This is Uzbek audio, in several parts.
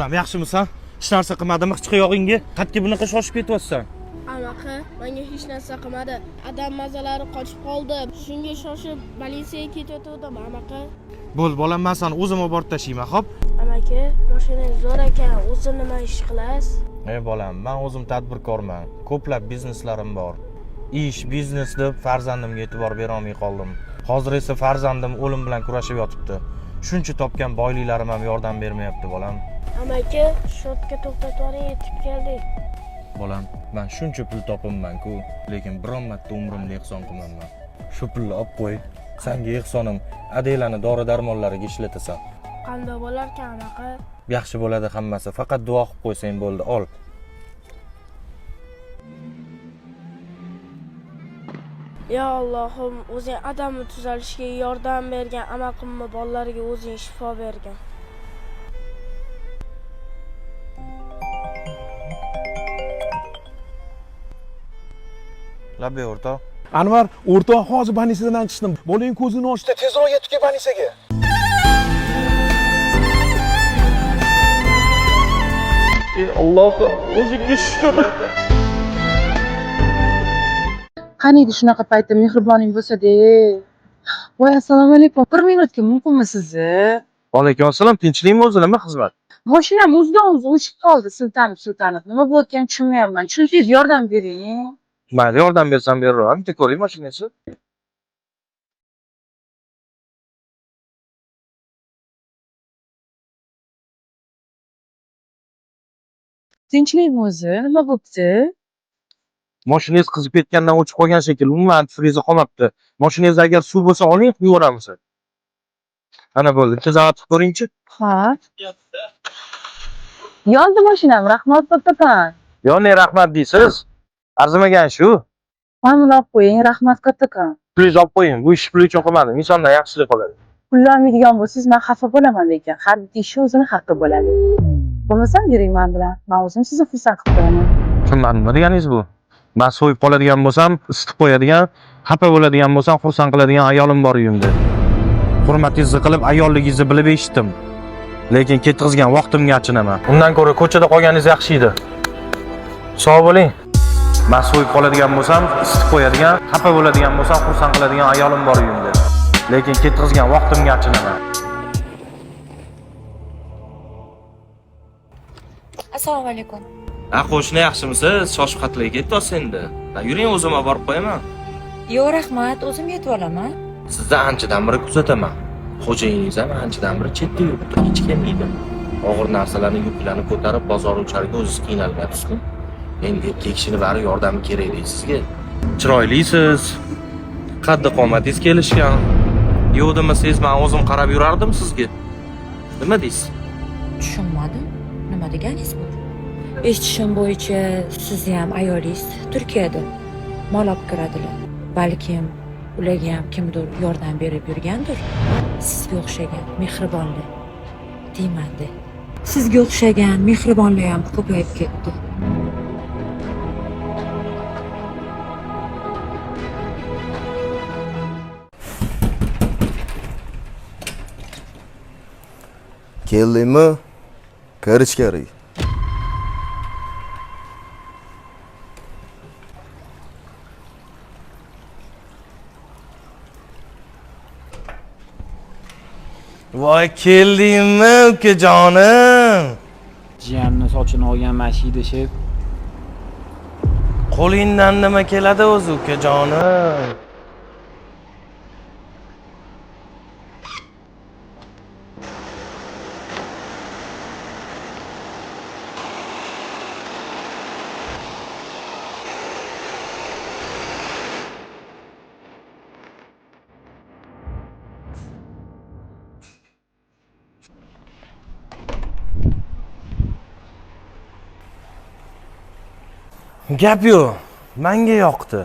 Bolam, yaxshimisan? Hech narsa qilmadimi qichqiyog'ingga? Qatga bunaqa shoshib ketyapsan? Anaqa, menga hech narsa qilmadi. Adam mazalari qochib qoldi. Shunga shoshib politsiyaga ketayotgandim, anaqa. Bo'l, bolam, men seni o'zim olib borib tashlayman, xo'p? Amaki, mashinangiz zo'r ekan. O'zi nima ish qilasiz? Bolam, men o'zim tadbirkorman. Ko'plab bizneslarim bor. Ish, biznes deb farzandimga e'tibor bera olmay qoldim. Hozir esa farzandim o'lim bilan kurashib yotibdi. Shuncha topgan boyliklarim ham yordam bermayapti, bolam. Amaki, shotga to'xtatib yuboring, yetib keldik. Bolam, men shuncha pul topibman-ku, lekin biron marta umrimda ehson qilmayman. Shu pulni olib qo'y. Senga ehsonim, adeylani dori-darmonlariga ishlatasan. Qanday bo'lar ekan anaqa? Yaxshi bo'ladi hammasi, faqat duo qilib qo'ysang bo'ldi, ol. Ya Allohim, o'zing odamni tuzalishiga yordam bergan, amaqimni bolalariga o'zing shifo bergan. Labbe o'rtoq. Anvar, o'rtoq hozir banisadan chiqdim. Bolang ko'zini ochdi, tezroq yetib kel banisaga. Allohim, o'zingga shukr. Qaniydi shunaqa paytda mehriboning bo'lsa-da. Voy, assalomu alaykum. 1 minutga mumkinmi sizni? Alaykum assalom, tinchlikmi o'zi, nima xizmat? Mashinam o'zidan-o'zi o'chib qoldi, siltanib. Nima bo'layotganini tushunmayapman. Tushunsangiz yordam bering. Mayli, yordam bersam beraman. Bitta ko'ring mashinasi. Tinchlikmi o'zi? Nima bo'pti? Mashinangiz qizib ketgandan o'chib qolgan shekilli, umuman antifrizi qolmabdi. Mashinangizda agar suv bo'lsa oling, quyib yuboramiz. Ana bo'ldi. Bitta zavat qilib ko'ring-chi. Ha. Yondi mashinam, rahmat kattakon. Yo, ne rahmat deysiz? Arzimagan shu. Mana buni olib qo'ying, rahmat kattakon. Pulingizni olib qo'ying. Bu ish pul uchun qilmadim. Insondan yaxshilik qiladi. Pulni olmaydigan bo'lsangiz, men xafa bo'laman lekin. Har bitta ish o'zini haqqi bo'ladi. Bo'lmasam yering men bilan. Men o'zim sizni xursand qilib qo'yaman. Tushunmadim. Nima deganingiz bu? Men so'yib qoladigan bo'lsam, isitib qo'yadigan, xafa bo'ladigan bo'lsam, xursand qiladigan ayolim bor uyimda. Hurmatingizni qilib, ayolligingizni bilib eshitdim. Lekin ketqizgan vaqtimga achinaman. Undan ko'ra ko'chada qolganingiz yaxshi edi. Sog' bo'ling. Men so'yib qoladigan bo'lsam, isitib qo'yadigan, xafa bo'ladigan bo'lsam, xursand qiladigan ayolim bor uyimda. Lekin ketqizgan vaqtimga achinaman. Assalomu alaykum. Qo'shni yaxshimisiz? Shoshib qatlaga ketyapsiz endi. Yuring, o'zim olib borib qo'yaman. Yo'q, rahmat, o'zim yetib olaman. Sizni anchadan beri kuzataman. Xo'jayingiz ham anchadan beri chetda yuribdi, hech kelmaydi. Og'ir narsalarni yuklanib ko'tarib bozor ucharga o'zingiz qiynalmayapsiz-ku. Endi ikki kishining bari yordami kerak deydi sizga. Chiroylisiz. Qaddi qomatingiz kelishgan. Yo'q demasangiz, men o'zim qarab yurardim sizga. Nima deysiz? Tushunmadim. Nima deganingiz bu? Eshitishim bo'yicha sizni ham ayolingiz Turkiyada mol olib kiradilar. Balkim ularga ham kimdir yordam berib yurgandir. Sizga o'xshagan mehribonlar deyman-da. Sizga o'xshagan mehribonlar ham ko'payib ketdi. Keldingmi? Kirish kerak. Voy, keldingmi ukajonim? Jiyanni sochini olgan mashina sheb. Qo'lingdan nima keladi o'zi ukajonim? Gap yo'q, menga yoqdi.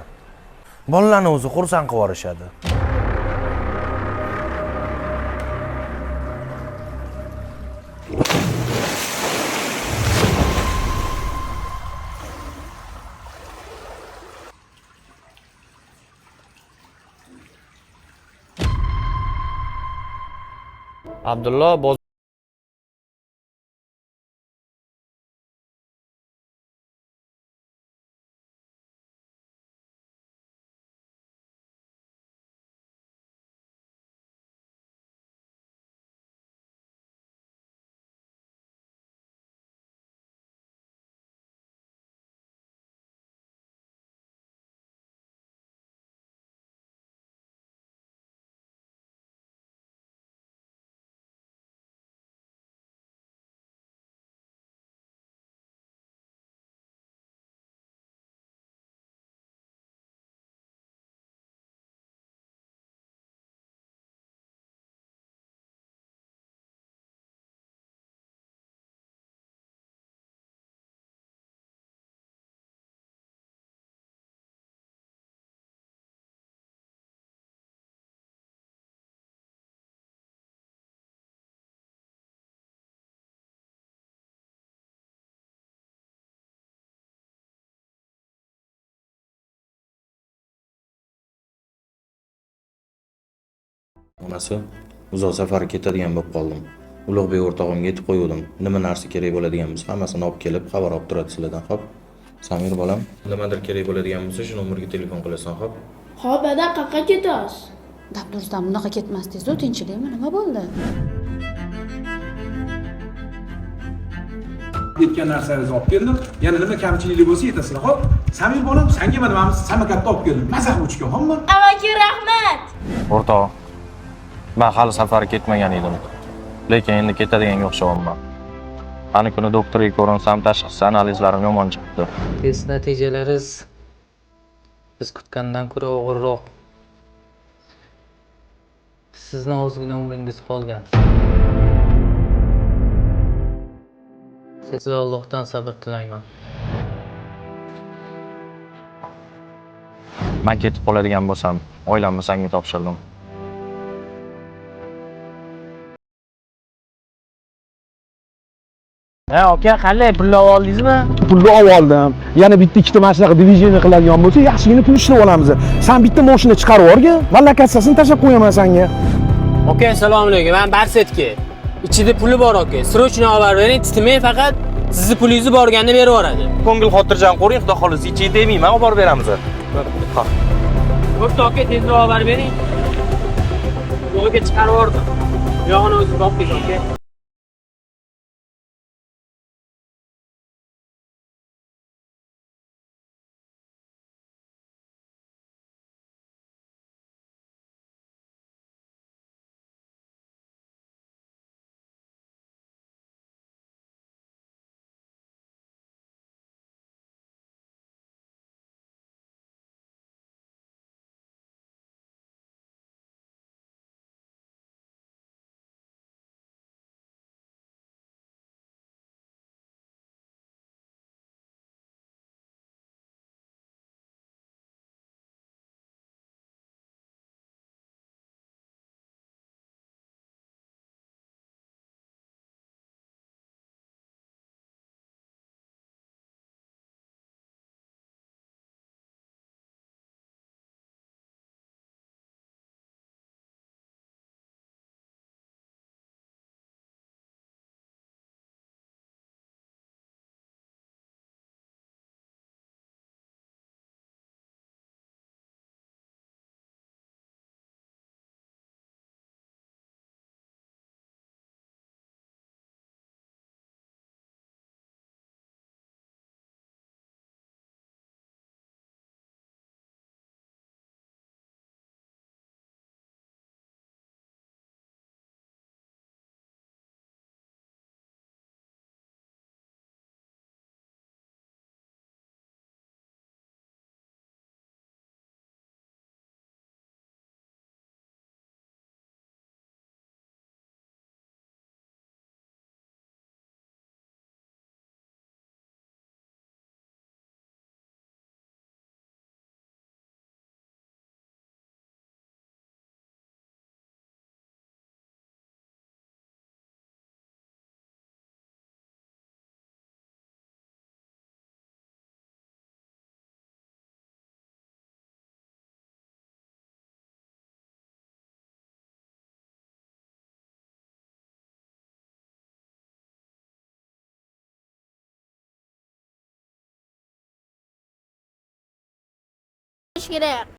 Bolalarni o'zi xursand qilib yuborishadi. Abdullo Onasi uzoq safarga ketadigan bo'lib qoldim. Ulug'bek o'rtog'imga aytib qo'ygandim. Nima narsa kerak bo'ladigan bo'lsa, hammasini olib kelib xabar olib turadi sizlardan, xo'p? Samir bolam, nimadir kerak bo'ladigan bo'lsa, shu nomerga telefon qilasan, xo'p? Xo'p, ada qayerga ketasiz? Dabdurustdan bunaqa ketmasdingiz-ku, tinchlikmi? Nima bo'ldi? Aytgan narsangizni olib keldim. Yana nima kamchilikli bo'lsa yetasizlar, xo'p? Samir bolam, senga mana men Samarqanddan olib keldim. Mazax uchun, xo'pmi? Amaki, rahmat. O'rtoq, men hali safarga ketmagan edim. Lekin endi ketadiganga o'xshayapman. Ana kuni doktorga ko'rinsam, tashxis analizlarim yomon chiqdi. Test natijalaringiz biz kutgandan ko'ra og'irroq. Sizni ozgina umringiz qolgan. Sizga Allohdan sabr tilayman. Men ketib qoladigan bo'lsam, oilamni senga topshirdim. Ha, aka, qanday pulni oldingizmi? Pulni olib oldim. Yana bitta ikkita mana shunaqa divizioniya qiladigan bo'lsa, yaxshigina pul ishlab olamiz. Sen bitta mashina chiqarib yuborgin, valla kassasini tashlab qo'yaman senga. Aka, assalomu alaykum. Men Barsetga. Ichida puli bor aka. Srochni olib bering, titimay faqat sizni pulingizni borganda berib yuboradi. Ko'ngil xotirjam qo'ring, xudo xolisi iching demayman, olib borib beramiz. Bo'pti aka, tezroq olib bering. Yo'lga chiqarib yubordim. Bu yog'ini o'zingiz boqing aka. Kerak.